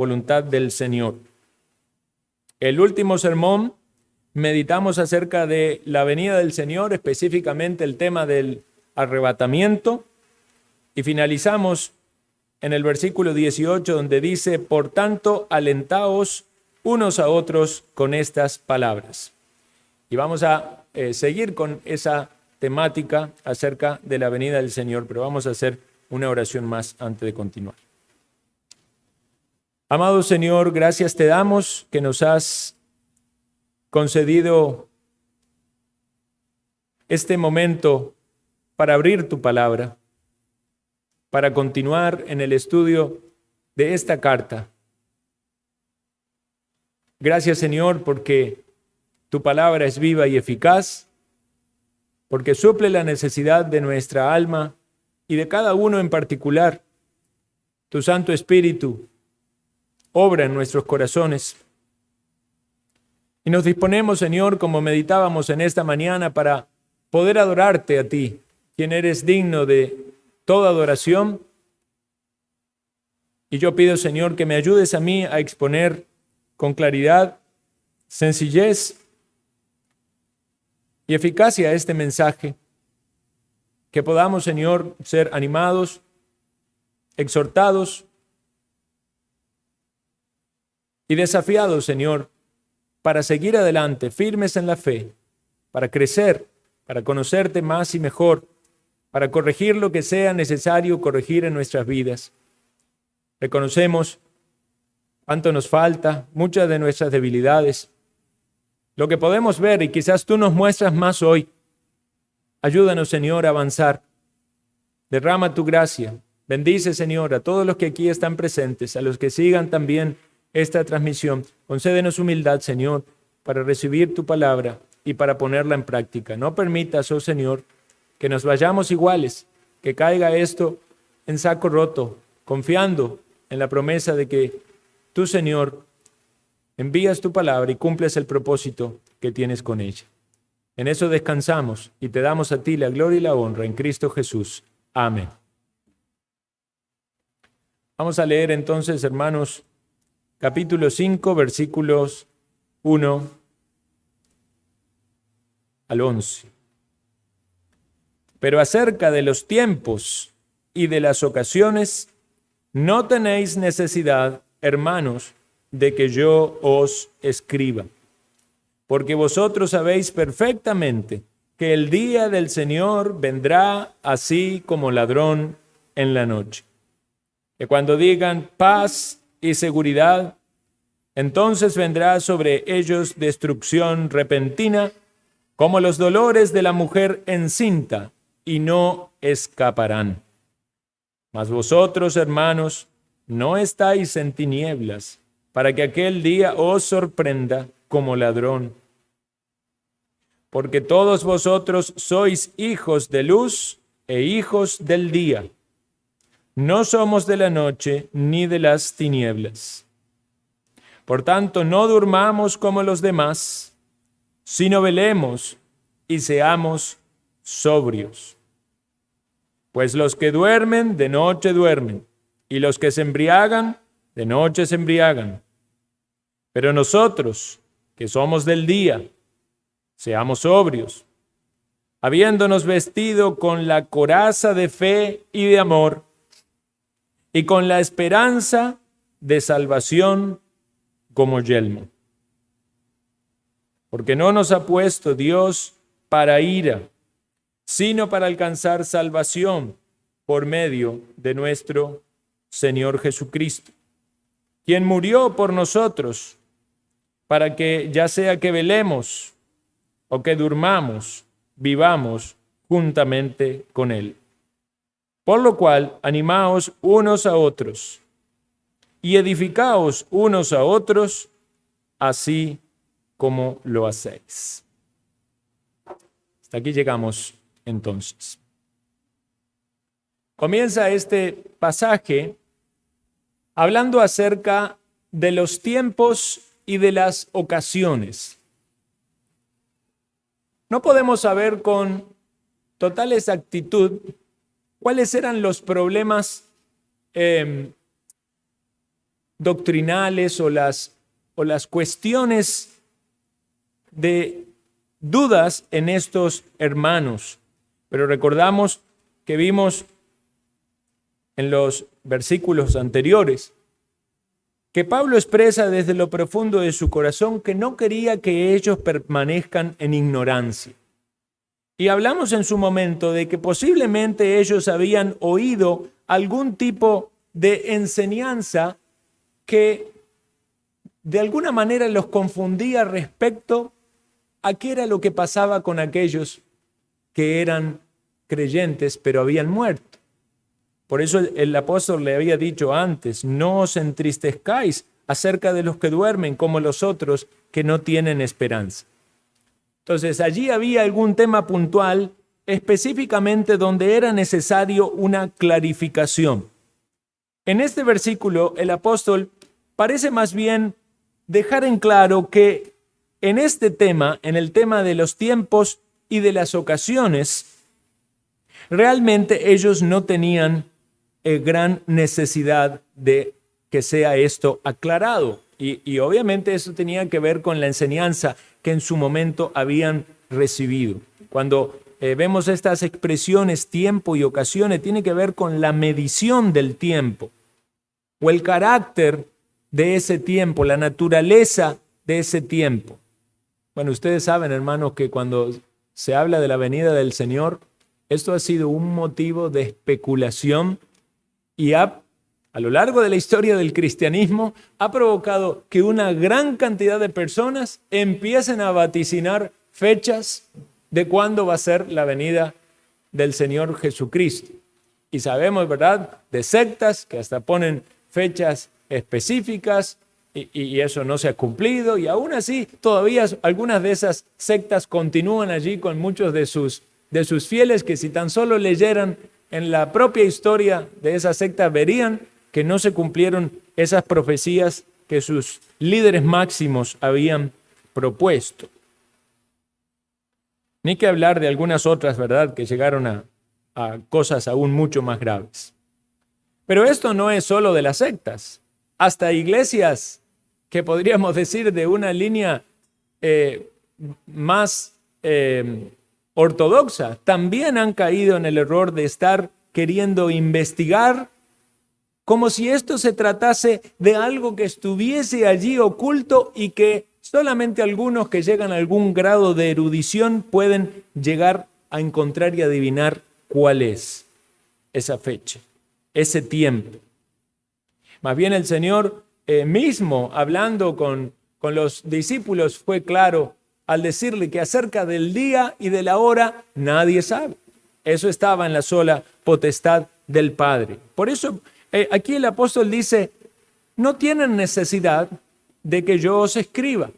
voluntad del Señor. El último sermón meditamos acerca de la venida del Señor, específicamente el tema del arrebatamiento, y finalizamos en el versículo 18 donde dice: por tanto, alentaos unos a otros con estas palabras. Y vamos a seguir con esa temática acerca de la venida del Señor, pero vamos a hacer una oración más antes de continuar. Amado Señor, gracias te damos que nos has concedido este momento para abrir tu palabra, para continuar en el estudio de esta carta. Gracias, Señor, porque tu palabra es viva y eficaz, porque suple la necesidad de nuestra alma y de cada uno en particular. Tu Santo Espíritu obra en nuestros corazones. Y nos disponemos, Señor, como meditábamos en esta mañana, para poder adorarte a ti, quien eres digno de toda adoración. Y yo pido, Señor, que me ayudes a mí a exponer con claridad, sencillez y eficacia este mensaje. Que podamos, Señor, ser animados, exhortados y desafiados, Señor, para seguir adelante, firmes en la fe, para crecer, para conocerte más y mejor, para corregir lo que sea necesario corregir en nuestras vidas. Reconocemos cuánto nos falta, muchas de nuestras debilidades, lo que podemos ver y quizás tú nos muestras más hoy. Ayúdanos, Señor, a avanzar. Derrama tu gracia. Bendice, Señor, a todos los que aquí están presentes, a los que sigan también esta transmisión. Concédenos humildad, Señor, para recibir tu palabra y para ponerla en práctica. No permitas, oh Señor, que nos vayamos iguales, que caiga esto en saco roto, confiando en la promesa de que tú, Señor, envías tu palabra y cumples el propósito que tienes con ella. En eso descansamos y te damos a ti la gloria y la honra en Cristo Jesús. Amén. Vamos a leer entonces, hermanos, capítulo 5, versículos 1 al 11. Pero acerca de los tiempos y de las ocasiones, no tenéis necesidad, hermanos, de que yo os escriba, porque vosotros sabéis perfectamente que el día del Señor vendrá así como ladrón en la noche. Que cuando digan paz y seguridad, entonces vendrá sobre ellos destrucción repentina, como los dolores de la mujer encinta, y no escaparán. Mas vosotros, hermanos, no estáis en tinieblas, para que aquel día os sorprenda como ladrón. Porque todos vosotros sois hijos de luz e hijos del día. No somos de la noche ni de las tinieblas. Por tanto, no durmamos como los demás, sino velemos y seamos sobrios. Pues los que duermen, de noche duermen, y los que se embriagan, de noche se embriagan. Pero nosotros, que somos del día, seamos sobrios, habiéndonos vestido con la coraza de fe y de amor, y con la esperanza de salvación como yelmo. Porque no nos ha puesto Dios para ira, sino para alcanzar salvación por medio de nuestro Señor Jesucristo, quien murió por nosotros, para que ya sea que velemos o que durmamos, vivamos juntamente con Él. Por lo cual, animaos unos a otros y edificaos unos a otros, así como lo hacéis. Hasta aquí llegamos entonces. Comienza este pasaje hablando acerca de los tiempos y de las ocasiones. No podemos saber con total exactitud cuáles eran los problemas doctrinales o las cuestiones de dudas en estos hermanos. Pero recordamos que vimos en los versículos anteriores que Pablo expresa desde lo profundo de su corazón que no quería que ellos permanezcan en ignorancia. Y hablamos en su momento de que posiblemente ellos habían oído algún tipo de enseñanza que de alguna manera los confundía respecto a qué era lo que pasaba con aquellos que eran creyentes pero habían muerto. Por eso el apóstol le había dicho antes, no os entristezcáis acerca de los que duermen como los otros que no tienen esperanza. Entonces allí había algún tema puntual específicamente donde era necesario una clarificación. En este versículo el apóstol parece más bien dejar en claro que en este tema, en el tema de los tiempos y de las ocasiones, realmente ellos no tenían gran necesidad de que sea esto aclarado. Y obviamente eso tenía que ver con la enseñanza que en su momento habían recibido. Cuando vemos estas expresiones tiempo y ocasiones, tiene que ver con la medición del tiempo o el carácter de ese tiempo, la naturaleza de ese tiempo. Bueno, ustedes saben, hermanos, que cuando se habla de la venida del Señor, esto ha sido un motivo de especulación y a lo largo de la historia del cristianismo ha provocado que una gran cantidad de personas empiecen a vaticinar fechas de cuándo va a ser la venida del Señor Jesucristo. Y sabemos, ¿verdad?, de sectas que hasta ponen fechas específicas y eso no se ha cumplido. Y aún así, todavía algunas de esas sectas continúan allí con muchos de sus fieles que si tan solo leyeran en la propia historia de esa secta verían que no se cumplieron esas profecías que sus líderes máximos habían propuesto. Ni que hablar de algunas otras, ¿verdad?, que llegaron a cosas aún mucho más graves. Pero esto no es solo de las sectas. Hasta iglesias que podríamos decir de una línea más ortodoxa también han caído en el error de estar queriendo investigar como si esto se tratase de algo que estuviese allí oculto y que solamente algunos que llegan a algún grado de erudición pueden llegar a encontrar y adivinar cuál es esa fecha, ese tiempo. Más bien el Señor mismo, hablando con los discípulos, fue claro al decirle que acerca del día y de la hora nadie sabe. Eso estaba en la sola potestad del Padre. Por eso aquí el apóstol dice, no tienen necesidad de que yo os escriba.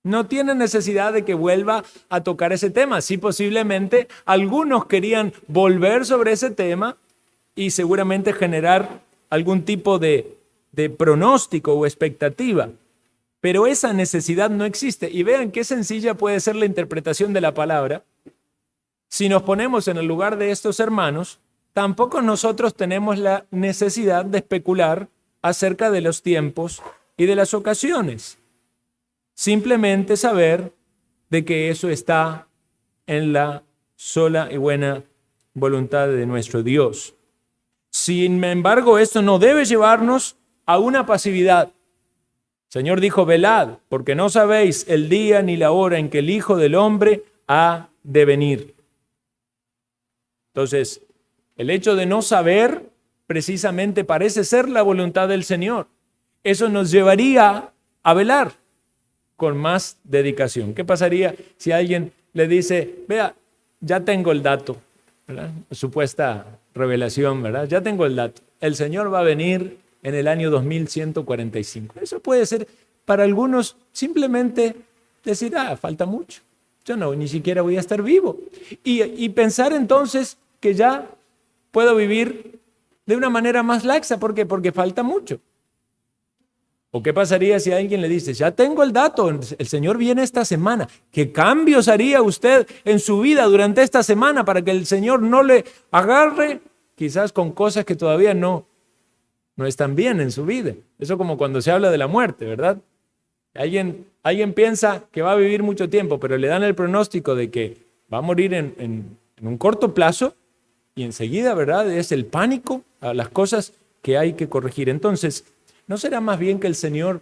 No tienen necesidad de que vuelva a tocar ese tema. Sí, posiblemente algunos querían volver sobre ese tema y seguramente generar algún tipo de pronóstico o expectativa. Pero esa necesidad no existe. Y vean qué sencilla puede ser la interpretación de la palabra. Si nos ponemos en el lugar de estos hermanos, tampoco nosotros tenemos la necesidad de especular acerca de los tiempos y de las ocasiones. Simplemente saber de que eso está en la sola y buena voluntad de nuestro Dios. Sin embargo, esto no debe llevarnos a una pasividad. El Señor dijo, velad, porque no sabéis el día ni la hora en que el Hijo del Hombre ha de venir. Entonces, el hecho de no saber precisamente parece ser la voluntad del Señor. Eso nos llevaría a velar con más dedicación. ¿Qué pasaría si alguien le dice, vea, ya tengo el dato, ¿verdad? Supuesta revelación, ¿verdad? Ya tengo el dato. El Señor va a venir en el año 2145. Eso puede ser para algunos simplemente decir, falta mucho. Yo no, ni siquiera voy a estar vivo. Y pensar entonces que ya puedo vivir de una manera más laxa. ¿Por qué? Porque falta mucho. ¿O qué pasaría si alguien le dice, ya tengo el dato, el Señor viene esta semana? ¿Qué cambios haría usted en su vida durante esta semana para que el Señor no le agarre quizás con cosas que todavía no no están bien en su vida. Eso como cuando se habla de la muerte, ¿verdad? Alguien piensa que va a vivir mucho tiempo, pero le dan el pronóstico de que va a morir en un corto plazo y enseguida, ¿verdad? Es el pánico a las cosas que hay que corregir. Entonces, ¿no será más bien que el Señor,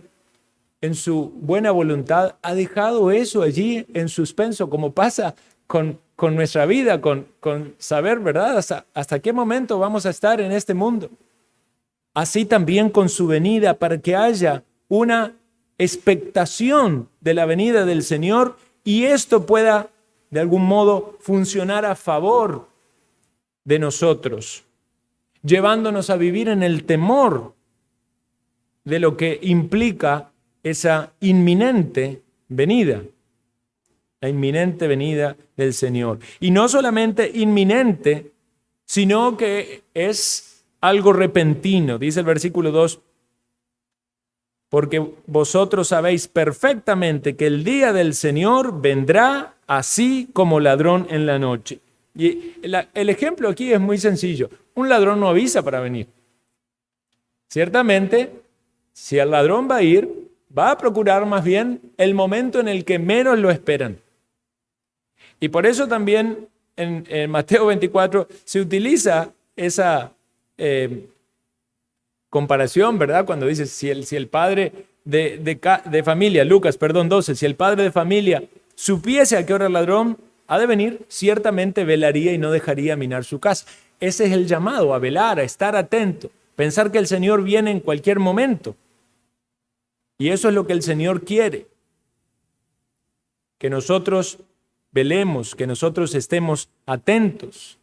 en su buena voluntad, ha dejado eso allí en suspenso, como pasa con nuestra vida, con saber, ¿verdad? Hasta qué momento vamos a estar en este mundo? Así también con su venida, para que haya una expectación de la venida del Señor y esto pueda de algún modo funcionar a favor de nosotros, llevándonos a vivir en el temor de lo que implica esa inminente venida, la inminente venida del Señor. Y no solamente inminente, sino que es algo repentino. Dice el versículo 2, porque vosotros sabéis perfectamente que el día del Señor vendrá así como ladrón en la noche. Y el ejemplo aquí es muy sencillo. Un ladrón no avisa para venir. Ciertamente, si el ladrón va a ir, va a procurar más bien el momento en el que menos lo esperan. Y por eso también en Mateo 24 se utiliza esa comparación, ¿verdad? Cuando dice, si el padre de familia, Lucas, 12, si el padre de familia supiese a qué hora el ladrón ha de venir, ciertamente velaría y no dejaría minar su casa. Ese es el llamado, a velar, a estar atento, pensar que el Señor viene en cualquier momento. Y eso es lo que el Señor quiere, que nosotros velemos, que nosotros estemos atentos.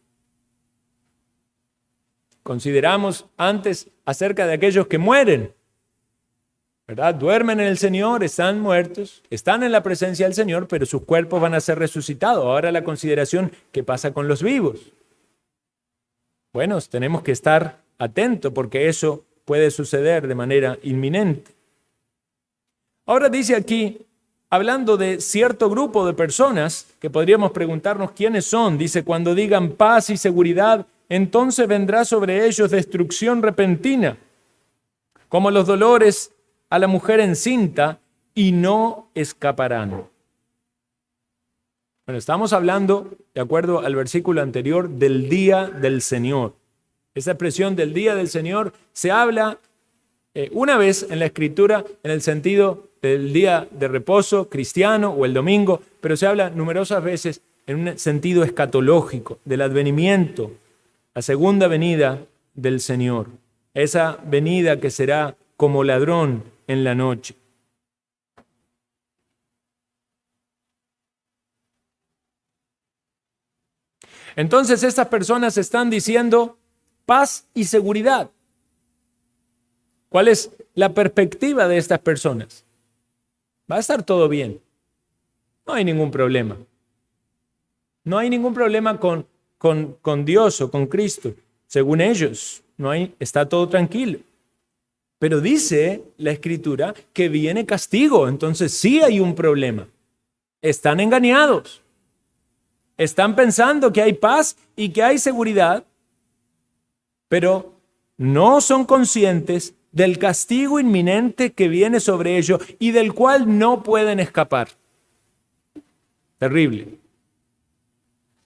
Consideramos antes acerca de aquellos que mueren, ¿verdad? Duermen en el Señor, están muertos, están en la presencia del Señor, pero sus cuerpos van a ser resucitados. Ahora la consideración, ¿qué pasa con los vivos? Bueno, tenemos que estar atentos porque eso puede suceder de manera inminente. Ahora dice aquí, hablando de cierto grupo de personas, que podríamos preguntarnos quiénes son, dice, cuando digan paz y seguridad, entonces vendrá sobre ellos destrucción repentina, como los dolores a la mujer encinta, y no escaparán. Bueno, estamos hablando, de acuerdo al versículo anterior, del día del Señor. Esa expresión del día del Señor se habla una vez en la Escritura en el sentido del día de reposo cristiano o el domingo, pero se habla numerosas veces en un sentido escatológico del advenimiento, la segunda venida del Señor, esa venida que será como ladrón en la noche. Entonces estas personas están diciendo paz y seguridad. ¿Cuál es la perspectiva de estas personas? Va a estar todo bien. No hay ningún problema. No hay ningún problema con Dios o con Cristo. Según ellos, está todo tranquilo. Pero dice la Escritura que viene castigo. Entonces sí hay un problema. Están engañados. Están pensando que hay paz y que hay seguridad, pero no son conscientes del castigo inminente que viene sobre ellos y del cual no pueden escapar. Terrible.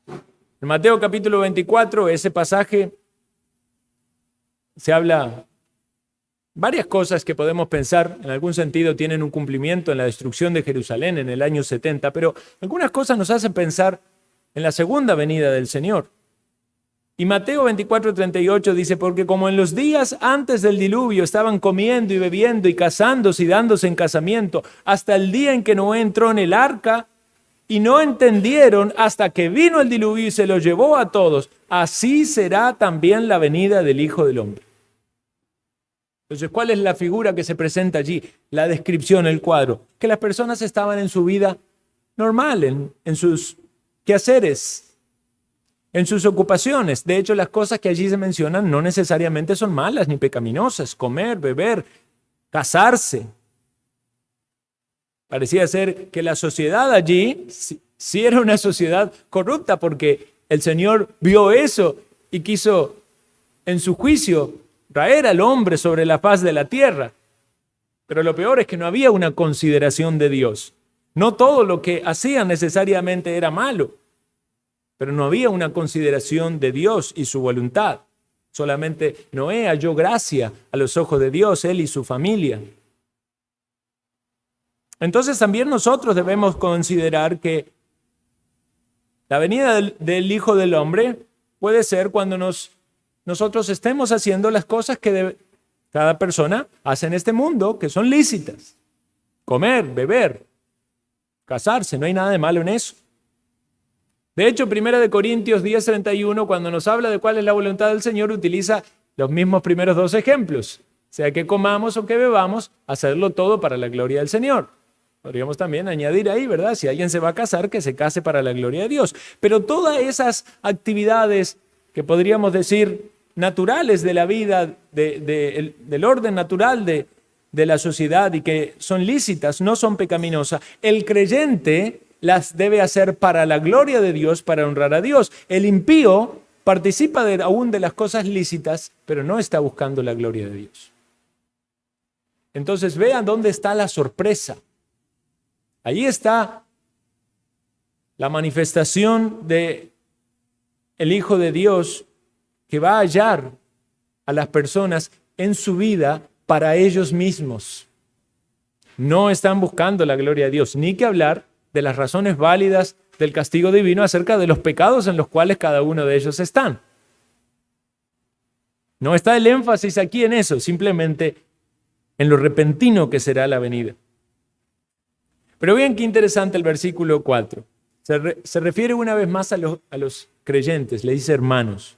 En Mateo capítulo 24, ese pasaje, se habla varias cosas que podemos pensar, en algún sentido tienen un cumplimiento en la destrucción de Jerusalén en el año 70, pero algunas cosas nos hacen pensar en la segunda venida del Señor. Y Mateo 24:38 dice, porque como en los días antes del diluvio estaban comiendo y bebiendo y casándose y dándose en casamiento, hasta el día en que Noé entró en el arca, y no entendieron hasta que vino el diluvio y se lo llevó a todos, así será también la venida del Hijo del Hombre. Entonces, ¿cuál es la figura que se presenta allí? La descripción, el cuadro. Que las personas estaban en su vida normal, en sus quehaceres, en sus ocupaciones. De hecho, las cosas que allí se mencionan no necesariamente son malas ni pecaminosas. Comer, beber, casarse. Parecía ser que la sociedad allí sí era una sociedad corrupta porque el Señor vio eso y quiso, en su juicio, traer al hombre sobre la faz de la tierra. Pero lo peor es que no había una consideración de Dios. No todo lo que hacían necesariamente era malo, pero no había una consideración de Dios y su voluntad. Solamente Noé halló gracia a los ojos de Dios, él y su familia. Entonces también nosotros debemos considerar que la venida del Hijo del Hombre puede ser cuando nosotros estemos haciendo las cosas que cada persona hace en este mundo, que son lícitas. Comer, beber, casarse, no hay nada de malo en eso. De hecho, 1 Corintios 10:31, cuando nos habla de cuál es la voluntad del Señor, utiliza los mismos primeros dos ejemplos. Sea que comamos o que bebamos, hacerlo todo para la gloria del Señor. Podríamos también añadir ahí, ¿verdad? Si alguien se va a casar, que se case para la gloria de Dios. Pero todas esas actividades que podríamos decir naturales de la vida, del orden natural de la sociedad y que son lícitas, no son pecaminosas, el creyente las debe hacer para la gloria de Dios, para honrar a Dios. El impío participa aún de las cosas lícitas, pero no está buscando la gloria de Dios. Entonces vean dónde está la sorpresa. Ahí está la manifestación de el Hijo de Dios que va a hallar a las personas en su vida para ellos mismos. No están buscando la gloria de Dios, ni que hablar de las razones válidas del castigo divino acerca de los pecados en los cuales cada uno de ellos están. No está el énfasis aquí en eso, simplemente en lo repentino que será la venida. Pero vean qué interesante el versículo 4. Se refiere una vez más a los creyentes, le dice hermanos.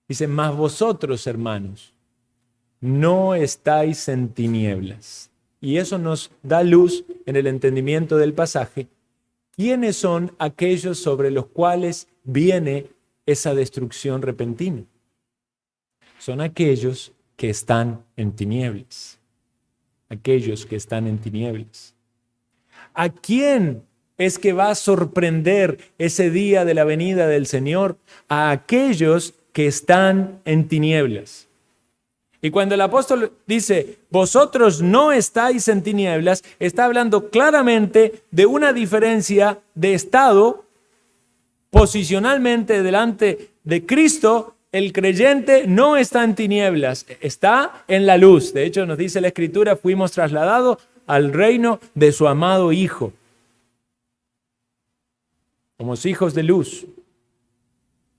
Dice, mas vosotros, hermanos, no estáis en tinieblas. Y eso nos da luz en el entendimiento del pasaje. ¿Quiénes son aquellos sobre los cuales viene esa destrucción repentina? Son aquellos que están en tinieblas. Aquellos que están en tinieblas. ¿A quién es que va a sorprender ese día de la venida del Señor? A aquellos que están en tinieblas. Y cuando el apóstol dice, vosotros no estáis en tinieblas, está hablando claramente de una diferencia de estado posicionalmente delante de Cristo. El creyente no está en tinieblas, está en la luz. De hecho, nos dice la Escritura, fuimos trasladados al reino de su amado Hijo. Somos hijos de luz.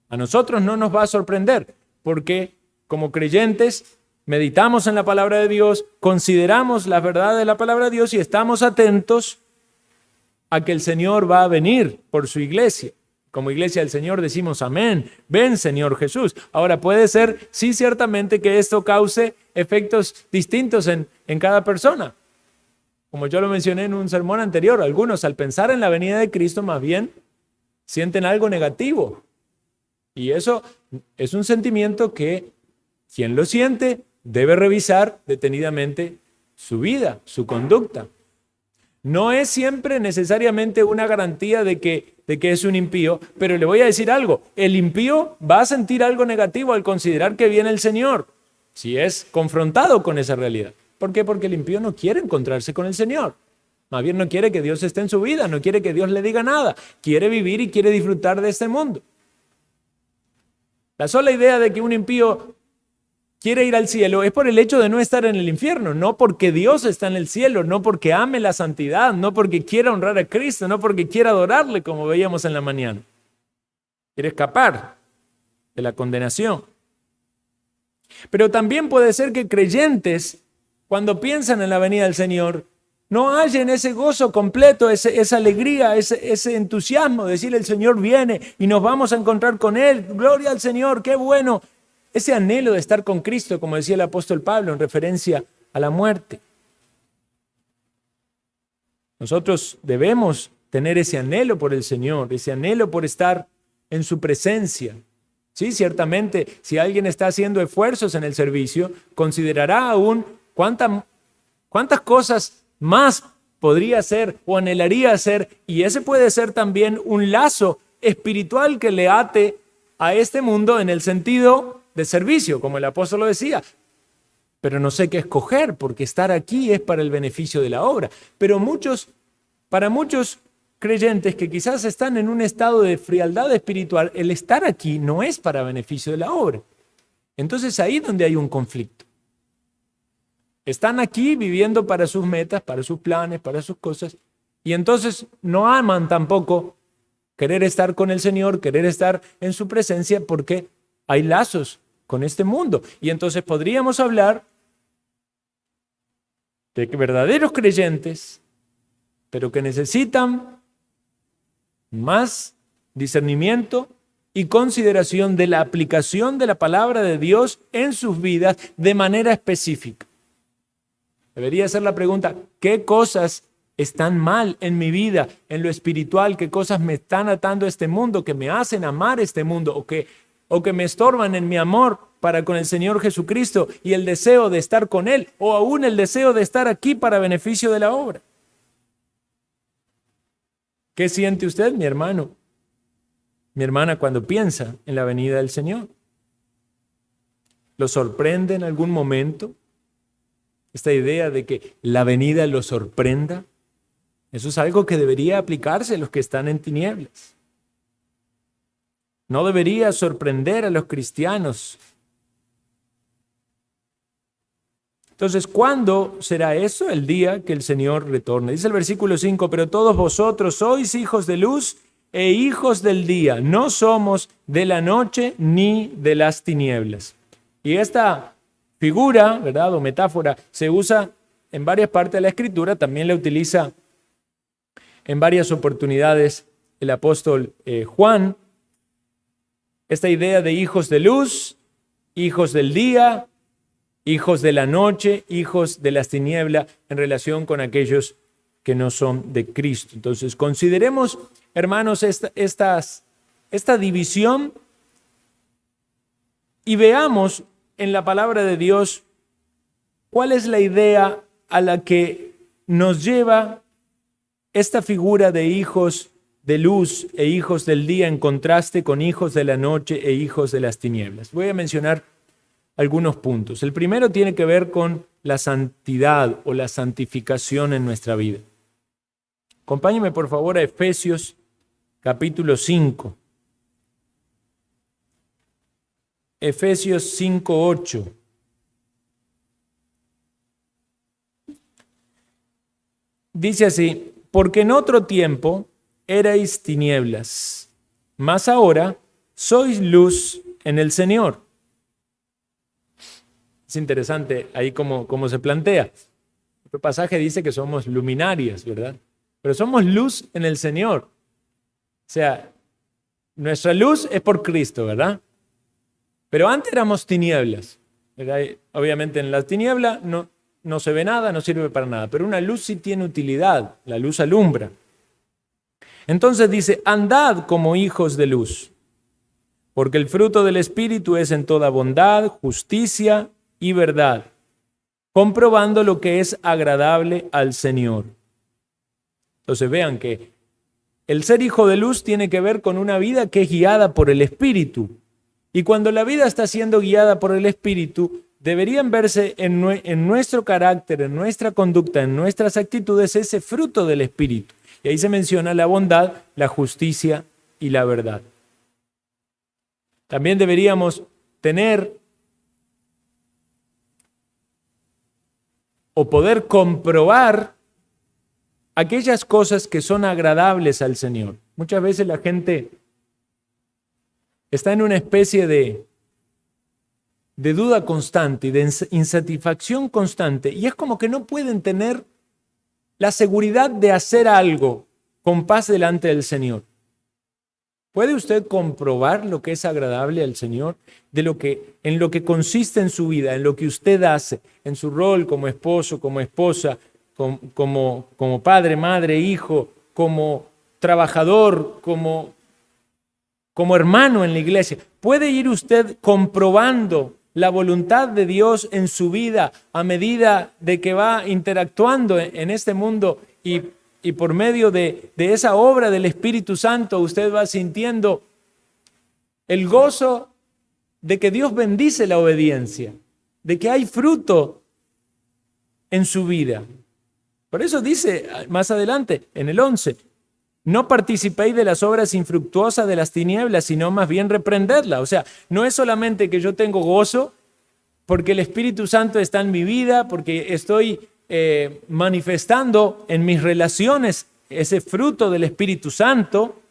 A nosotros no nos va a sorprender, porque como creyentes meditamos en la palabra de Dios, consideramos la verdad de la palabra de Dios y estamos atentos a que el Señor va a venir por su iglesia. Como iglesia del Señor decimos amén, ven Señor Jesús. Ahora puede ser, sí, ciertamente que esto cause efectos distintos en cada persona. Como yo lo mencioné en un sermón anterior, algunos al pensar en la venida de Cristo más bien sienten algo negativo. Y eso es un sentimiento que quien lo siente debe revisar detenidamente su vida, su conducta. No es siempre necesariamente una garantía de que es un impío, pero le voy a decir algo, el impío va a sentir algo negativo al considerar que viene el Señor, si es confrontado con esa realidad. ¿Por qué? Porque el impío no quiere encontrarse con el Señor. Más bien no quiere que Dios esté en su vida, no quiere que Dios le diga nada, quiere vivir y quiere disfrutar de este mundo. La sola idea de que un impío quiere ir al cielo es por el hecho de no estar en el infierno, no porque Dios está en el cielo, no porque ame la santidad, no porque quiera honrar a Cristo, no porque quiera adorarle como veíamos en la mañana. Quiere escapar de la condenación. Pero también puede ser que creyentes, cuando piensan en la venida del Señor, no hallen ese gozo completo, esa alegría, ese entusiasmo de decir el Señor viene y nos vamos a encontrar con Él. Gloria al Señor, qué bueno. Ese anhelo de estar con Cristo, como decía el apóstol Pablo en referencia a la muerte. Nosotros debemos tener ese anhelo por el Señor, ese anhelo por estar en su presencia. Sí, ciertamente, si alguien está haciendo esfuerzos en el servicio, considerará aún cuántas cosas más podría hacer o anhelaría hacer, y ese puede ser también un lazo espiritual que le ate a este mundo en el sentido de servicio, como el apóstol lo decía. pero no sé qué escoger porque estar aquí es para el beneficio de la obra. Pero para muchos creyentes que quizás están en un estado de frialdad espiritual, el estar aquí no es para beneficio de la obra. Entonces ahí es donde hay un conflicto. Están aquí viviendo para sus metas, para sus planes, para sus cosas, y entonces no aman tampoco querer estar con el Señor, querer estar en su presencia, porque hay lazos con este mundo. Y entonces podríamos hablar de que verdaderos creyentes, pero que necesitan más discernimiento y consideración de la aplicación de la palabra de Dios en sus vidas de manera específica. Debería ser la pregunta: ¿qué cosas están mal en mi vida, en lo espiritual? ¿Qué cosas me están atando a este mundo, que me hacen amar este mundo, o que me estorban en mi amor para con el Señor Jesucristo y el deseo de estar con Él, o aún el deseo de estar aquí para beneficio de la obra? ¿Qué siente usted, mi hermano, mi hermana, cuando piensa en la venida del Señor? ¿Lo sorprende en algún momento esta idea de que la venida lo sorprenda? Eso es algo que debería aplicarse a los que están en tinieblas. No debería sorprender a los cristianos. Entonces, ¿cuándo será eso? El día que el Señor retorne. Dice el versículo 5, pero todos vosotros sois hijos de luz e hijos del día. No somos de la noche ni de las tinieblas. Y esta figura, ¿verdad?, o metáfora, se usa en varias partes de la Escritura. También la utiliza en varias oportunidades el apóstol Juan. Esta idea de hijos de luz, hijos del día, hijos de la noche, hijos de las tinieblas, en relación con aquellos que no son de Cristo. Entonces, consideremos, hermanos, esta división y veamos en la palabra de Dios cuál es la idea a la que nos lleva esta figura de hijos de luz e hijos del día en contraste con hijos de la noche e hijos de las tinieblas. Voy a mencionar algunos puntos. El primero tiene que ver con la santidad o la santificación en nuestra vida. Acompáñenme por favor a Efesios capítulo 5. Efesios 5:8. Dice así: porque en otro tiempo erais tinieblas, mas ahora sois luz en el Señor. Es interesante ahí cómo se plantea. Otro pasaje dice que somos luminarias, ¿verdad? Pero somos luz en el Señor. O sea, nuestra luz es por Cristo, ¿verdad? Pero antes éramos tinieblas, ¿verdad? Obviamente en las tinieblas no se ve nada, no sirve para nada, pero una luz sí tiene utilidad, la luz alumbra. Entonces dice: andad como hijos de luz, porque el fruto del Espíritu es en toda bondad, justicia y verdad, comprobando lo que es agradable al Señor. Entonces vean que el ser hijo de luz tiene que ver con una vida que es guiada por el Espíritu. Y cuando la vida está siendo guiada por el Espíritu, deberían verse en nuestro carácter, en nuestra conducta, en nuestras actitudes, ese fruto del Espíritu. Y ahí se menciona la bondad, la justicia y la verdad. También deberíamos tener o poder comprobar aquellas cosas que son agradables al Señor. Muchas veces la gente está en una especie de duda constante y de insatisfacción constante, y es como que no pueden tener la seguridad de hacer algo con paz delante del Señor. ¿Puede usted comprobar lo que es agradable al Señor? En lo que consiste en su vida, en lo que usted hace, en su rol como esposo, como esposa, como padre, madre, hijo, como trabajador, como hermano en la iglesia. ¿Puede ir usted comprobando la voluntad de Dios en su vida a medida de que va interactuando en este mundo y por medio de esa obra del Espíritu Santo usted va sintiendo el gozo de que Dios bendice la obediencia? de que hay fruto en su vida. Por eso dice más adelante, en el 11, no participéis de las obras infructuosas de las tinieblas, sino más bien reprendedlas. O sea, no es solamente que yo tengo gozo porque el Espíritu Santo está en mi vida, porque estoy manifestando en mis relaciones ese fruto del Espíritu Santo,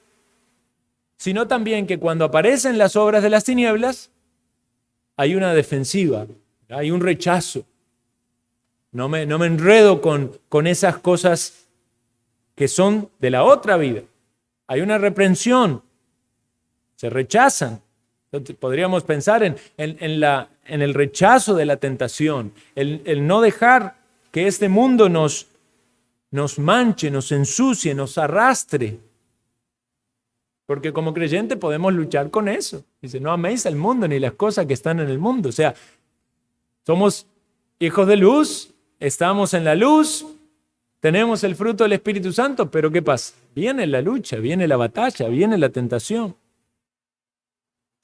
sino también que cuando aparecen las obras de las tinieblas, hay una defensiva, hay un rechazo. No me enredo con esas cosas que son de la otra vida. Hay una reprensión, se rechazan. Entonces, podríamos pensar en el rechazo de la tentación, el no dejar que este mundo nos manche, nos ensucie, nos arrastre. Porque como creyente podemos luchar con eso. Dice, no améis al mundo ni las cosas que están en el mundo. O sea, somos hijos de luz, estamos en la luz, tenemos el fruto del Espíritu Santo, pero ¿qué pasa? Viene la lucha, viene la batalla, viene la tentación.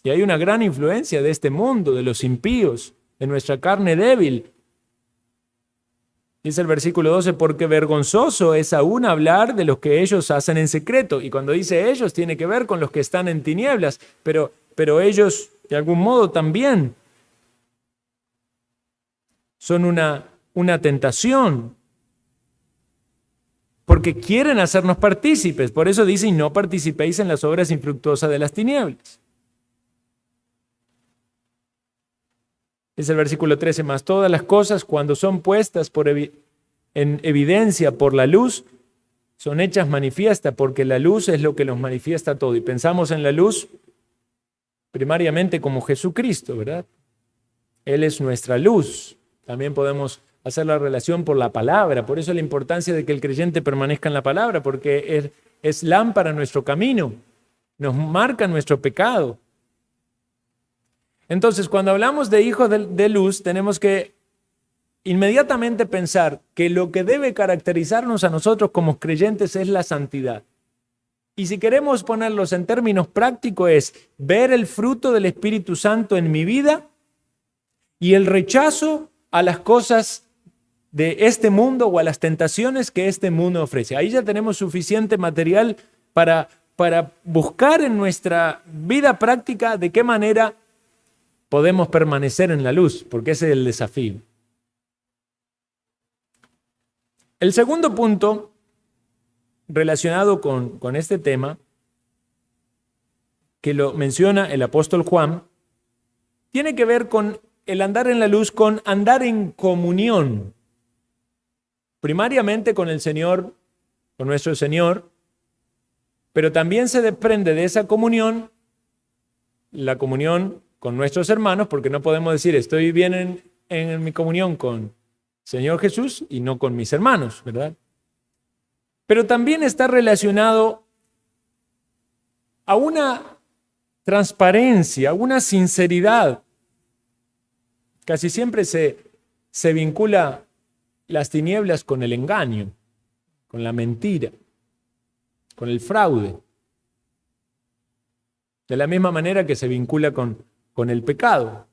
Y hay una gran influencia de este mundo, de los impíos, de nuestra carne débil. Dice el versículo 12, porque vergonzoso es aún hablar de los que ellos hacen en secreto. Y cuando dice ellos, tiene que ver con los que están en tinieblas, pero ellos de algún modo también son una tentación, porque quieren hacernos partícipes. Por eso dice, y no participéis en las obras infructuosas de las tinieblas. Es el versículo 13, más todas las cosas cuando son puestas en evidencia por la luz, son hechas manifiestas, porque la luz es lo que los manifiesta todo. Y pensamos en la luz primariamente como Jesucristo, ¿verdad? Él es nuestra luz. También podemos hacer la relación por la palabra. Por eso la importancia de que el creyente permanezca en la palabra, porque es lámpara nuestro camino, nos marca nuestro pecado. Entonces, cuando hablamos de hijos de luz, tenemos que inmediatamente pensar que lo que debe caracterizarnos a nosotros como creyentes es la santidad. Y si queremos ponerlos en términos prácticos, es ver el fruto del Espíritu Santo en mi vida y el rechazo a las cosas de este mundo o a las tentaciones que este mundo ofrece. Ahí ya tenemos suficiente material para buscar en nuestra vida práctica de qué manera podemos permanecer en la luz, porque ese es el desafío. El segundo punto relacionado con este tema, que lo menciona el apóstol Juan, tiene que ver con el andar en la luz, con andar en comunión, primariamente con el Señor, con nuestro Señor, pero también se desprende de esa comunión, la comunión con nuestros hermanos, porque no podemos decir estoy bien en mi comunión con Señor Jesús y no con mis hermanos, ¿verdad? Pero también está relacionado a una transparencia, a una sinceridad. Casi siempre se vincula las tinieblas con el engaño, con la mentira, con el fraude. De la misma manera que se vincula con el pecado.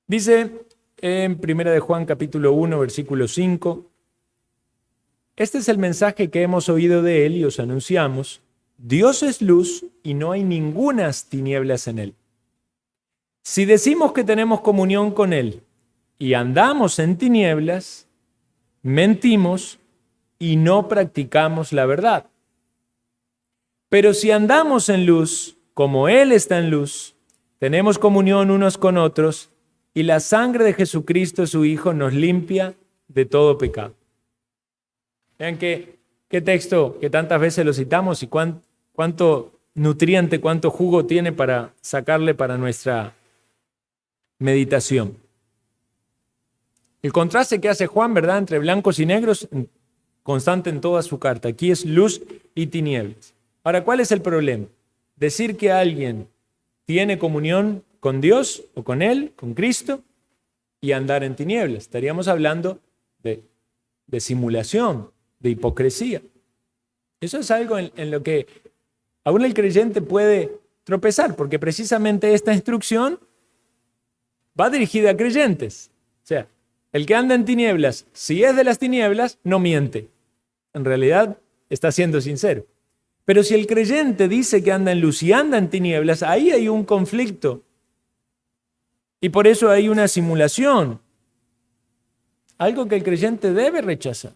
Dice en 1 de Juan capítulo 1, versículo 5, este es el mensaje que hemos oído de él y os anunciamos, Dios es luz y no hay ningunas tinieblas en él. Si decimos que tenemos comunión con él y andamos en tinieblas, mentimos y no practicamos la verdad. Pero si andamos en luz, como él está en luz, tenemos comunión unos con otros y la sangre de Jesucristo, su Hijo, nos limpia de todo pecado. Vean qué texto que tantas veces lo citamos y cuánto nutriente, cuánto jugo tiene para sacarle para nuestra meditación. El contraste que hace Juan, ¿verdad?, entre blancos y negros, constante en toda su carta. Aquí es luz y tinieblas. Ahora, ¿cuál es el problema? Decir que alguien tiene comunión con Dios o con Él, con Cristo, y andar en tinieblas. Estaríamos hablando de simulación, de hipocresía. Eso es algo en lo que aún el creyente puede tropezar, porque precisamente esta instrucción va dirigida a creyentes. O sea, el que anda en tinieblas, si es de las tinieblas, no miente. En realidad está siendo sincero. Pero si el creyente dice que anda en luz y anda en tinieblas, ahí hay un conflicto. Y por eso hay una simulación. Algo que el creyente debe rechazar.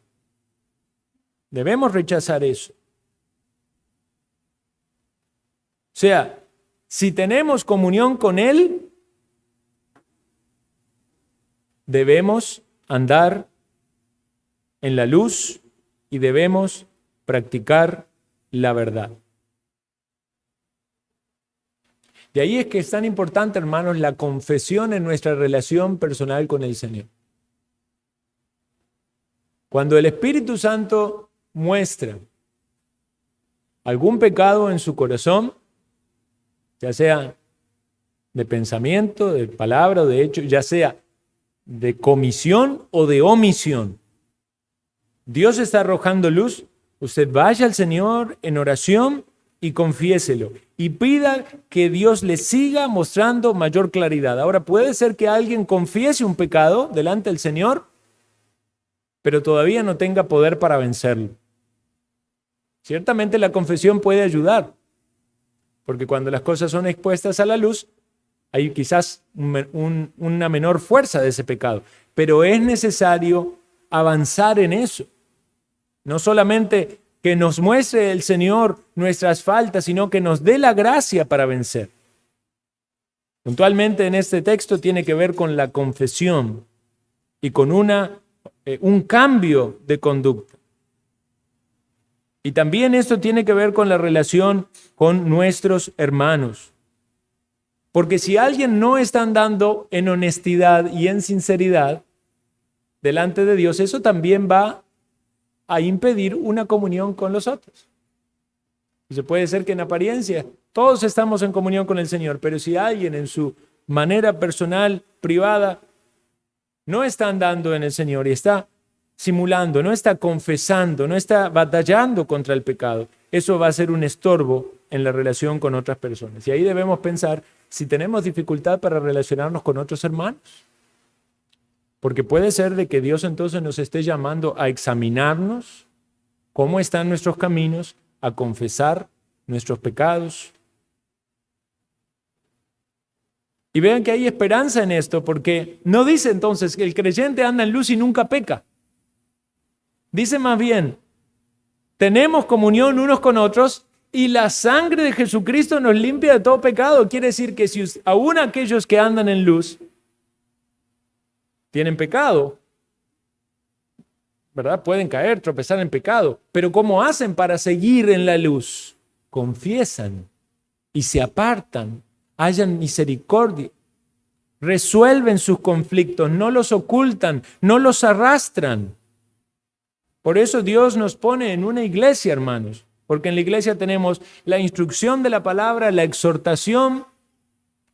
Debemos rechazar eso. O sea, si tenemos comunión con Él, debemos andar en la luz y debemos practicar la verdad. De ahí es que es tan importante, hermanos, la confesión en nuestra relación personal con el Señor. Cuando el Espíritu Santo muestra algún pecado en su corazón, ya sea de pensamiento, de palabra o de hecho, ya sea de comisión o de omisión, Dios está arrojando luz. Usted vaya al Señor en oración y confiéselo. Y pida que Dios le siga mostrando mayor claridad. Ahora, puede ser que alguien confiese un pecado delante del Señor, pero todavía no tenga poder para vencerlo. Ciertamente la confesión puede ayudar, porque cuando las cosas son expuestas a la luz, hay quizás una menor fuerza de ese pecado. Pero es necesario avanzar en eso. No solamente que nos muestre el Señor nuestras faltas, sino que nos dé la gracia para vencer. Puntualmente en este texto tiene que ver con la confesión y con un cambio de conducta. Y también esto tiene que ver con la relación con nuestros hermanos. Porque si alguien no está andando en honestidad y en sinceridad delante de Dios, eso también va a impedir una comunión con los otros. Y se puede ser que en apariencia todos estamos en comunión con el Señor, pero si alguien en su manera personal, privada, no está andando en el Señor y está simulando, no está confesando, no está batallando contra el pecado, eso va a ser un estorbo en la relación con otras personas. Y ahí debemos pensar si tenemos dificultad para relacionarnos con otros hermanos. Porque puede ser de que Dios entonces nos esté llamando a examinarnos cómo están nuestros caminos, a confesar nuestros pecados. Y vean que hay esperanza en esto, porque no dice entonces que el creyente anda en luz y nunca peca. Dice más bien, tenemos comunión unos con otros y la sangre de Jesucristo nos limpia de todo pecado. Quiere decir que si aún aquellos que andan en luz tienen pecado, ¿verdad? Pueden caer, tropezar en pecado. Pero ¿cómo hacen para seguir en la luz? Confiesan y se apartan, hallan misericordia, resuelven sus conflictos, no los ocultan, no los arrastran. Por eso Dios nos pone en una iglesia, hermanos, porque en la iglesia tenemos la instrucción de la palabra, la exhortación,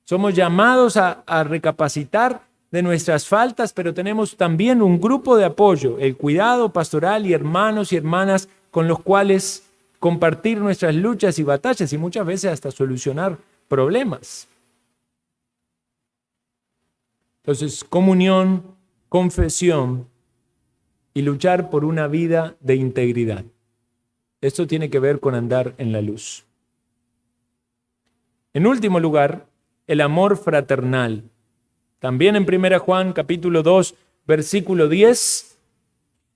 somos llamados a recapacitar de nuestras faltas, pero tenemos también un grupo de apoyo, el cuidado pastoral y hermanos y hermanas con los cuales compartir nuestras luchas y batallas y muchas veces hasta solucionar problemas. Entonces, comunión, confesión y luchar por una vida de integridad. Esto tiene que ver con andar en la luz. En último lugar, el amor fraternal. También en 1 Juan capítulo 2, versículo 10,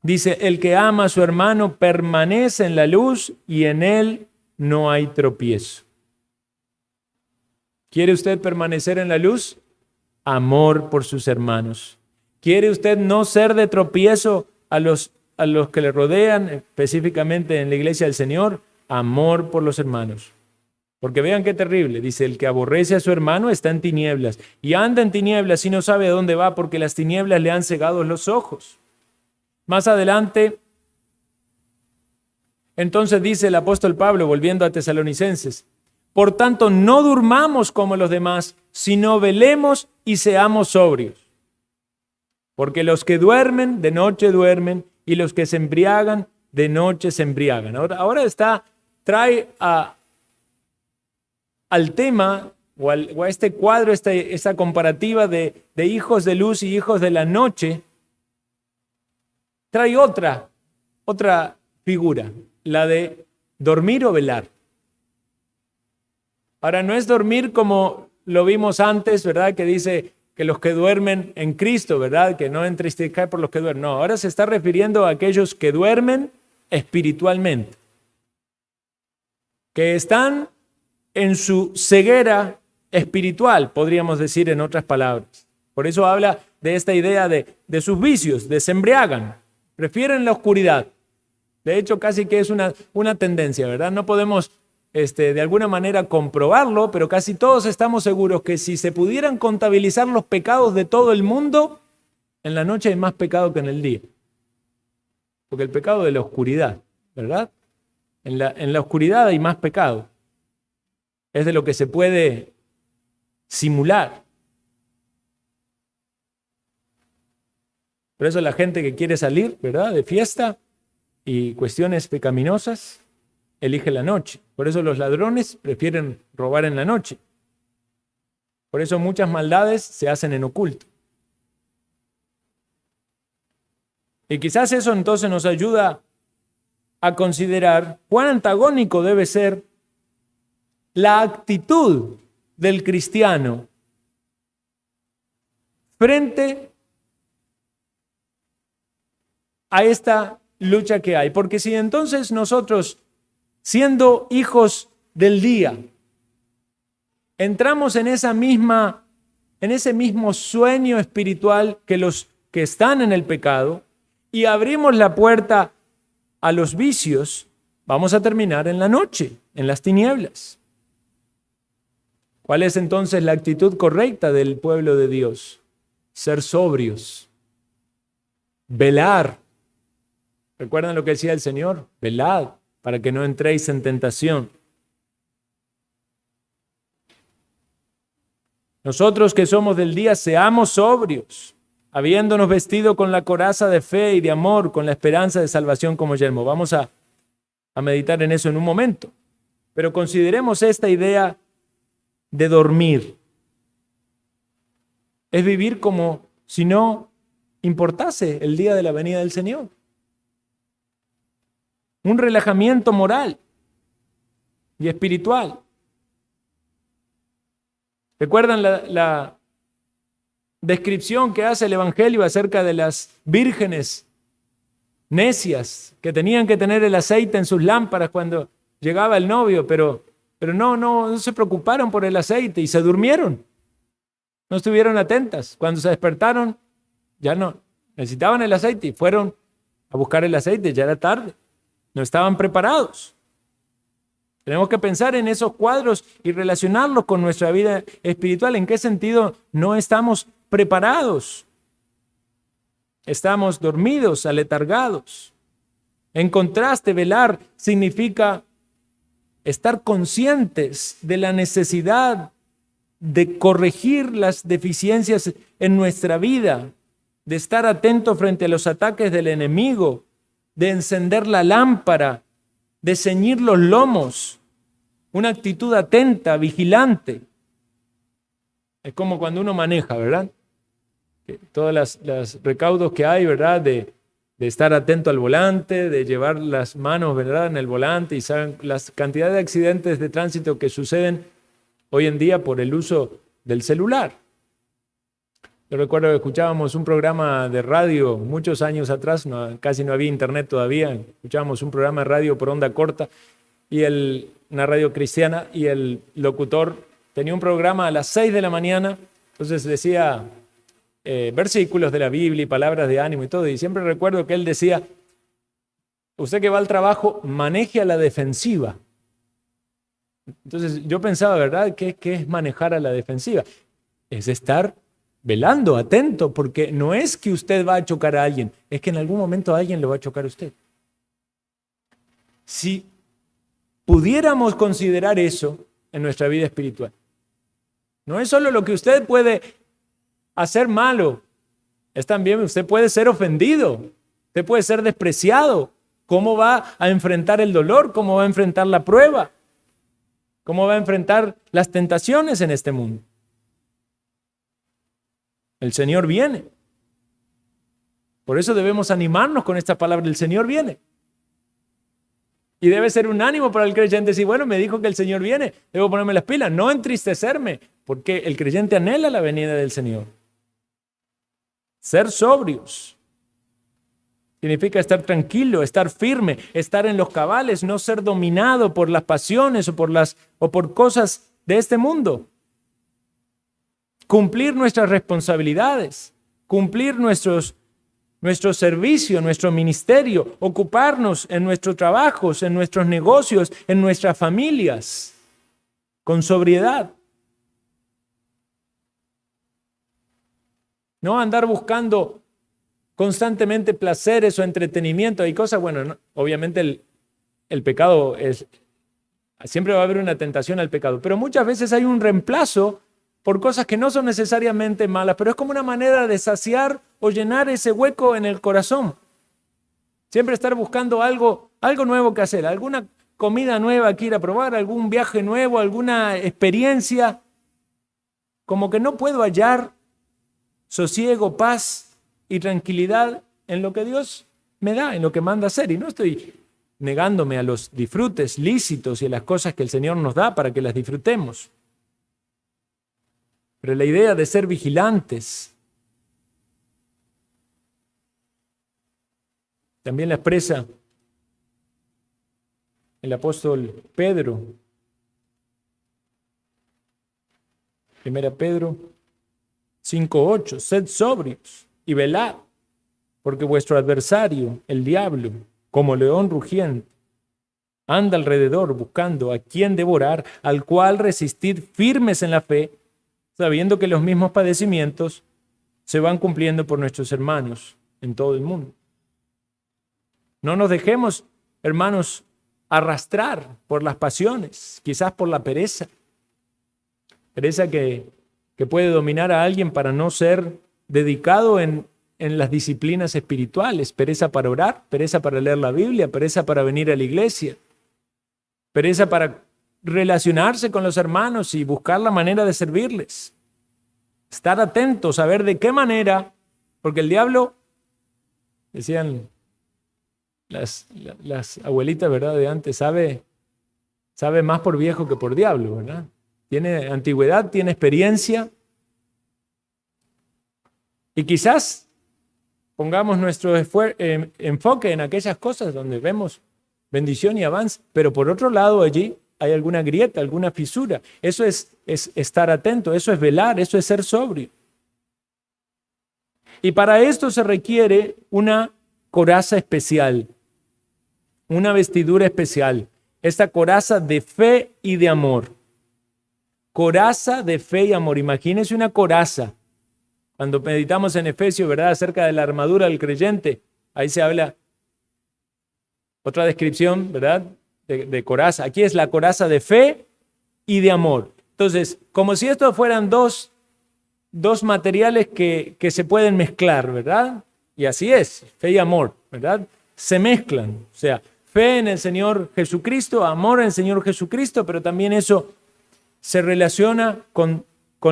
dice, el que ama a su hermano permanece en la luz y en él no hay tropiezo. ¿Quiere usted permanecer en la luz? Amor por sus hermanos. ¿Quiere usted no ser de tropiezo a los que le rodean, específicamente en la iglesia del Señor? Amor por los hermanos. Porque vean qué terrible, dice, el que aborrece a su hermano está en tinieblas y anda en tinieblas y no sabe a dónde va porque las tinieblas le han cegado los ojos. Más adelante, entonces dice el apóstol Pablo, volviendo a Tesalonicenses, por tanto no durmamos como los demás, sino velemos y seamos sobrios. Porque los que duermen, de noche duermen, y los que se embriagan, de noche se embriagan. Ahora trae al tema o a este cuadro, esta comparativa de hijos de luz y hijos de la noche, trae otra figura, la de dormir o velar. Ahora, no es dormir como lo vimos antes, ¿verdad? Que dice que los que duermen en Cristo, ¿verdad? Que no entristezcan por los que duermen. No, ahora se está refiriendo a aquellos que duermen espiritualmente, que están en su ceguera espiritual, podríamos decir en otras palabras. Por eso habla de esta idea de sus vicios, se embriagan, prefieren la oscuridad. De hecho, casi que es una tendencia, ¿verdad? No podemos de alguna manera comprobarlo, pero casi todos estamos seguros que si se pudieran contabilizar los pecados de todo el mundo, en la noche hay más pecado que en el día. Porque el pecado de la oscuridad, ¿verdad? En la oscuridad hay más pecado. Es de lo que se puede simular. Por eso la gente que quiere salir, ¿verdad?, de fiesta y cuestiones pecaminosas, elige la noche. Por eso los ladrones prefieren robar en la noche. Por eso muchas maldades se hacen en oculto. Y quizás eso entonces nos ayuda a considerar cuán antagónico debe ser la actitud del cristiano frente a esta lucha que hay. Porque si entonces nosotros, siendo hijos del día, entramos en ese mismo sueño espiritual que los que están en el pecado y abrimos la puerta a los vicios, vamos a terminar en la noche, en las tinieblas. ¿Cuál es entonces la actitud correcta del pueblo de Dios? Ser sobrios, velar. ¿Recuerdan lo que decía el Señor? Velad para que no entréis en tentación. Nosotros que somos del día, seamos sobrios, habiéndonos vestido con la coraza de fe y de amor, con la esperanza de salvación como yelmo. Vamos a meditar en eso en un momento. Pero consideremos esta idea de dormir. Es vivir como si no importase el día de la venida del Señor. Un relajamiento moral y espiritual. ¿Recuerdan la descripción que hace el Evangelio acerca de las vírgenes necias que tenían que tener el aceite en sus lámparas cuando llegaba el novio, pero no se preocuparon por el aceite y se durmieron? No estuvieron atentas. Cuando se despertaron, ya no necesitaban el aceite y fueron a buscar el aceite, ya era tarde. No estaban preparados. Tenemos que pensar en esos cuadros y relacionarlos con nuestra vida espiritual. ¿En qué sentido no estamos preparados? Estamos dormidos, aletargados. En contraste, velar significa estar conscientes de la necesidad de corregir las deficiencias en nuestra vida, de estar atentos frente a los ataques del enemigo, de encender la lámpara, de ceñir los lomos, una actitud atenta, vigilante. Es como cuando uno maneja, ¿verdad? Todos los recaudos que hay, ¿verdad? De estar atento al volante, de llevar las manos, ¿verdad?, en el volante, y saben las cantidades de accidentes de tránsito que suceden hoy en día por el uso del celular. Yo recuerdo que escuchábamos un programa de radio muchos años atrás, casi no había internet todavía, escuchábamos un programa de radio por onda corta, y una radio cristiana, y el locutor tenía un programa a las 6 de la mañana, entonces decía versículos de la Biblia y palabras de ánimo y todo, y siempre recuerdo que él decía: usted que va al trabajo, maneje a la defensiva. Entonces yo pensaba, ¿verdad?, ¿qué es manejar a la defensiva? Es estar velando, atento, porque no es que usted va a chocar a alguien, es que en algún momento alguien lo va a chocar a usted. Si pudiéramos considerar eso en nuestra vida espiritual, no es solo lo que usted puede hacer malo, es también usted puede ser ofendido, usted puede ser despreciado. ¿Cómo va a enfrentar el dolor? ¿Cómo va a enfrentar la prueba? ¿Cómo va a enfrentar las tentaciones en este mundo? El Señor viene. Por eso debemos animarnos con esta palabra, el Señor viene. Y debe ser un ánimo para el creyente decir, bueno, me dijo que el Señor viene, debo ponerme las pilas, no entristecerme, porque el creyente anhela la venida del Señor. Ser sobrios significa estar tranquilo, estar firme, estar en los cabales, no ser dominado por las pasiones o por cosas de este mundo. Cumplir nuestras responsabilidades, cumplir nuestro servicio, nuestro ministerio, ocuparnos en nuestros trabajos, en nuestros negocios, en nuestras familias, con sobriedad. No andar buscando constantemente placeres o entretenimiento. Hay cosas, bueno, no, obviamente el pecado siempre va a haber una tentación al pecado, pero muchas veces hay un reemplazo por cosas que no son necesariamente malas, pero es como una manera de saciar o llenar ese hueco en el corazón. Siempre estar buscando algo nuevo que hacer, alguna comida nueva que ir a probar, algún viaje nuevo, alguna experiencia. Como que no puedo hallar sosiego, paz y tranquilidad en lo que Dios me da, en lo que manda hacer. Y no estoy negándome a los disfrutes lícitos y a las cosas que el Señor nos da para que las disfrutemos. Pero la idea de ser vigilantes también la expresa el apóstol Pedro. 1 Pedro 5:8, sed sobrios y velad, porque vuestro adversario, el diablo, como león rugiente, anda alrededor buscando a quien devorar, al cual resistid firmes en la fe, sabiendo que los mismos padecimientos se van cumpliendo por nuestros hermanos en todo el mundo. No nos dejemos, hermanos, arrastrar por las pasiones, quizás por la pereza que puede dominar a alguien para no ser dedicado en las disciplinas espirituales, pereza para orar, pereza para leer la Biblia, pereza para venir a la iglesia, pereza para relacionarse con los hermanos y buscar la manera de servirles. Estar atentos a ver de qué manera, porque el diablo, decían las abuelitas, ¿verdad?, de antes, sabe más por viejo que por diablo, ¿verdad? Tiene antigüedad, tiene experiencia. Y quizás pongamos nuestro enfoque en aquellas cosas donde vemos bendición y avance, pero por otro lado allí hay alguna grieta, alguna fisura. Eso es estar atento, eso es velar, eso es ser sobrio. Y para esto se requiere una coraza especial, una vestidura especial, esta coraza de fe y de amor. Coraza de fe y amor. Imagínense una coraza. Cuando meditamos en Efesios, ¿verdad?, acerca de la armadura del creyente, ahí se habla otra descripción, ¿verdad?, de coraza. Aquí es la coraza de fe y de amor. Entonces, como si estos fueran dos materiales que se pueden mezclar, ¿verdad? Y así es, fe y amor, ¿verdad? Se mezclan. O sea, fe en el Señor Jesucristo, amor en el Señor Jesucristo, pero también eso se relaciona con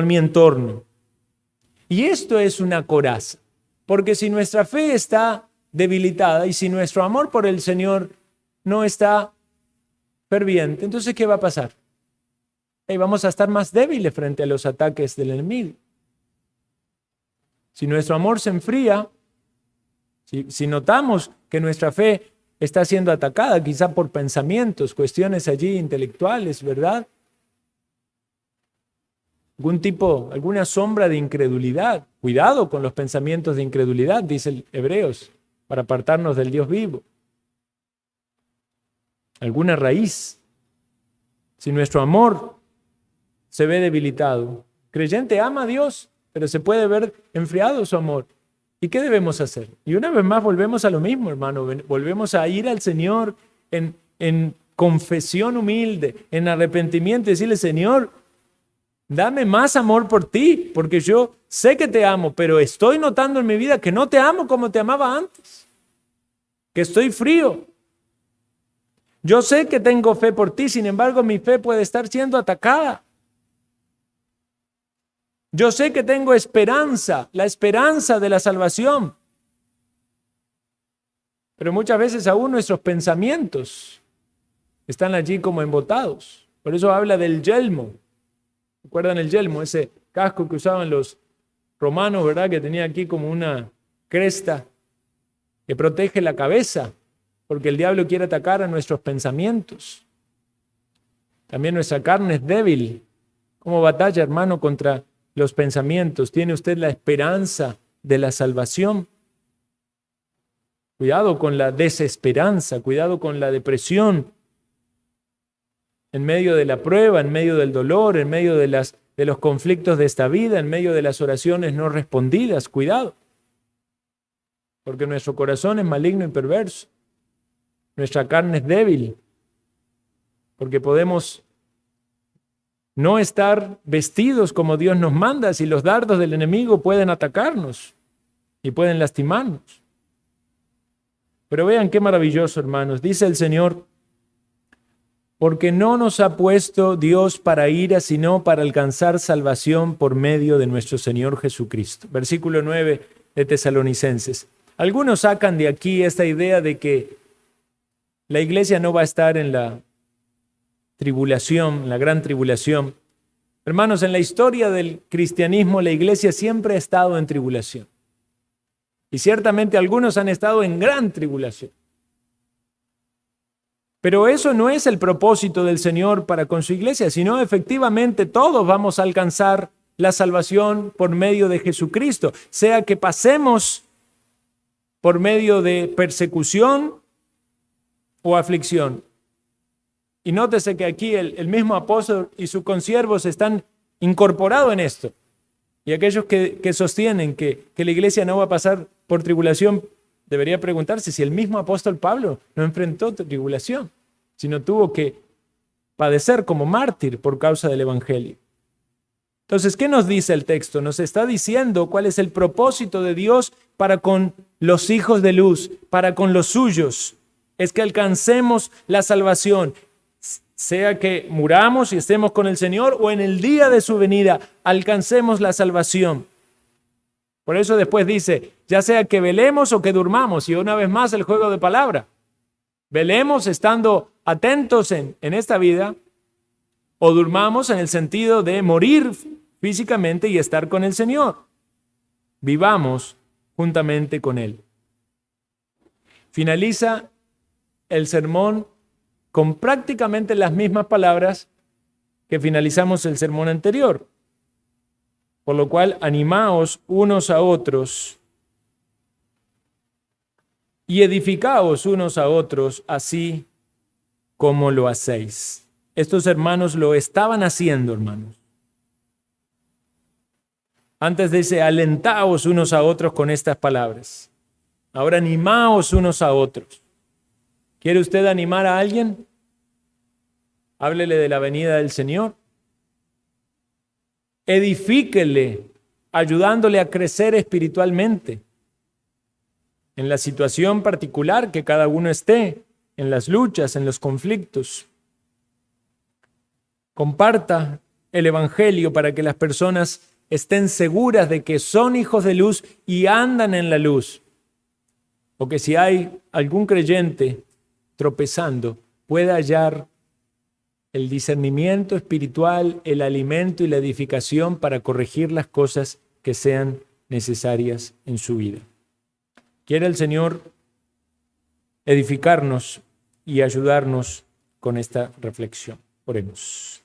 mi entorno. Y esto es una coraza, porque si nuestra fe está debilitada y si nuestro amor por el Señor no está ferviente, entonces ¿qué va a pasar? Vamos a estar más débiles frente a los ataques del enemigo. Si nuestro amor se enfría, si notamos que nuestra fe está siendo atacada, quizá por pensamientos, cuestiones allí intelectuales, ¿verdad?, alguna sombra de incredulidad. Cuidado con los pensamientos de incredulidad, dice el Hebreos, para apartarnos del Dios vivo. Alguna raíz. Si nuestro amor se ve debilitado, el creyente ama a Dios, pero se puede ver enfriado su amor. ¿Y qué debemos hacer? Y una vez más volvemos a lo mismo, hermano. Volvemos a ir al Señor en confesión humilde, en arrepentimiento, y decirle: Señor, dame más amor por ti, porque yo sé que te amo, pero estoy notando en mi vida que no te amo como te amaba antes, que estoy frío. Yo sé que tengo fe por ti, sin embargo, mi fe puede estar siendo atacada. Yo sé que tengo esperanza, la esperanza de la salvación. Pero muchas veces aún nuestros pensamientos están allí como embotados. Por eso habla del yelmo. ¿Recuerdan el yelmo? Ese casco que usaban los romanos, ¿verdad? Que tenía aquí como una cresta que protege la cabeza, porque el diablo quiere atacar a nuestros pensamientos. También nuestra carne es débil. ¿Cómo batalla, hermano, contra los pensamientos? ¿Tiene usted la esperanza de la salvación? Cuidado con la desesperanza, cuidado con la depresión. En medio de la prueba, en medio del dolor, en medio de los conflictos de esta vida, en medio de las oraciones no respondidas, cuidado. Porque nuestro corazón es maligno y perverso. Nuestra carne es débil. Porque podemos no estar vestidos como Dios nos manda si los dardos del enemigo pueden atacarnos y pueden lastimarnos. Pero vean qué maravilloso, hermanos. Dice el Señor, porque no nos ha puesto Dios para ira, sino para alcanzar salvación por medio de nuestro Señor Jesucristo. Versículo 9 de Tesalonicenses. Algunos sacan de aquí esta idea de que la iglesia no va a estar en la tribulación, la gran tribulación. Hermanos, en la historia del cristianismo, la iglesia siempre ha estado en tribulación. Y ciertamente algunos han estado en gran tribulación. Pero eso no es el propósito del Señor para con su iglesia, sino efectivamente todos vamos a alcanzar la salvación por medio de Jesucristo, sea que pasemos por medio de persecución o aflicción. Y nótese que aquí el mismo apóstol y sus consiervos están incorporados en esto. Y aquellos que sostienen que la iglesia no va a pasar por tribulación, debería preguntarse si el mismo apóstol Pablo no enfrentó tribulación, sino tuvo que padecer como mártir por causa del evangelio. Entonces, ¿qué nos dice el texto? Nos está diciendo cuál es el propósito de Dios para con los hijos de luz, para con los suyos. Es que alcancemos la salvación, sea que muramos y estemos con el Señor o en el día de su venida alcancemos la salvación. Por eso después dice, ya sea que velemos o que durmamos, y una vez más el juego de palabra. Velemos estando atentos en esta vida, o durmamos en el sentido de morir físicamente y estar con el Señor. Vivamos juntamente con Él. Finaliza el sermón con prácticamente las mismas palabras que finalizamos el sermón anterior. Por lo cual, animaos unos a otros y edificaos unos a otros, así como lo hacéis. Estos hermanos lo estaban haciendo, hermanos. Antes dice, alentaos unos a otros con estas palabras. Ahora animaos unos a otros. ¿Quiere usted animar a alguien? Háblele de la venida del Señor. Edifíquele, ayudándole a crecer espiritualmente en la situación particular que cada uno esté, en las luchas, en los conflictos. Comparta el evangelio para que las personas estén seguras de que son hijos de luz y andan en la luz. O que si hay algún creyente tropezando, pueda hallar el discernimiento espiritual, el alimento y la edificación para corregir las cosas que sean necesarias en su vida. Quiere el Señor edificarnos y ayudarnos con esta reflexión. Oremos.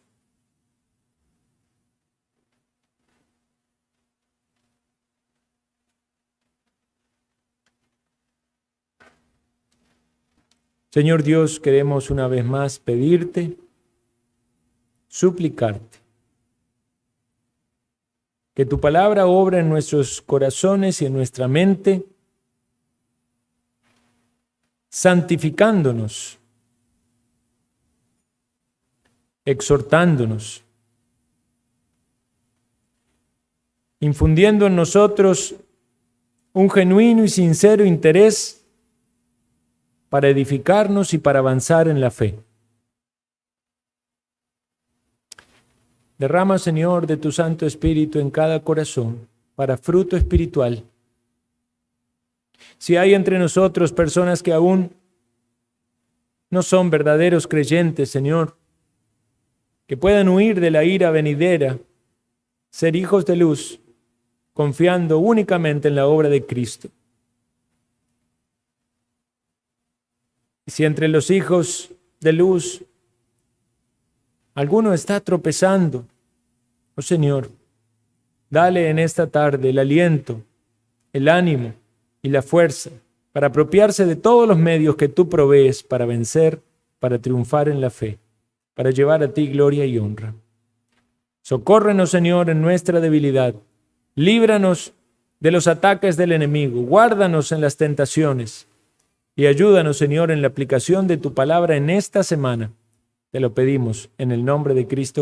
Señor Dios, queremos una vez más pedirte, suplicarte, que tu palabra obra en nuestros corazones y en nuestra mente, santificándonos, exhortándonos, infundiendo en nosotros un genuino y sincero interés para edificarnos y para avanzar en la fe. Derrama, Señor, de tu Santo Espíritu en cada corazón para fruto espiritual. Si hay entre nosotros personas que aún no son verdaderos creyentes, Señor, que puedan huir de la ira venidera, ser hijos de luz, confiando únicamente en la obra de Cristo. Y si entre los hijos de luz alguno está tropezando, oh Señor, dale en esta tarde el aliento, el ánimo y la fuerza para apropiarse de todos los medios que tú provees para vencer, para triunfar en la fe, para llevar a ti gloria y honra. Socórrenos, Señor, en nuestra debilidad. Líbranos de los ataques del enemigo. Guárdanos en las tentaciones. Y ayúdanos, Señor, en la aplicación de tu palabra en esta semana. Te lo pedimos en el nombre de Cristo Jesús.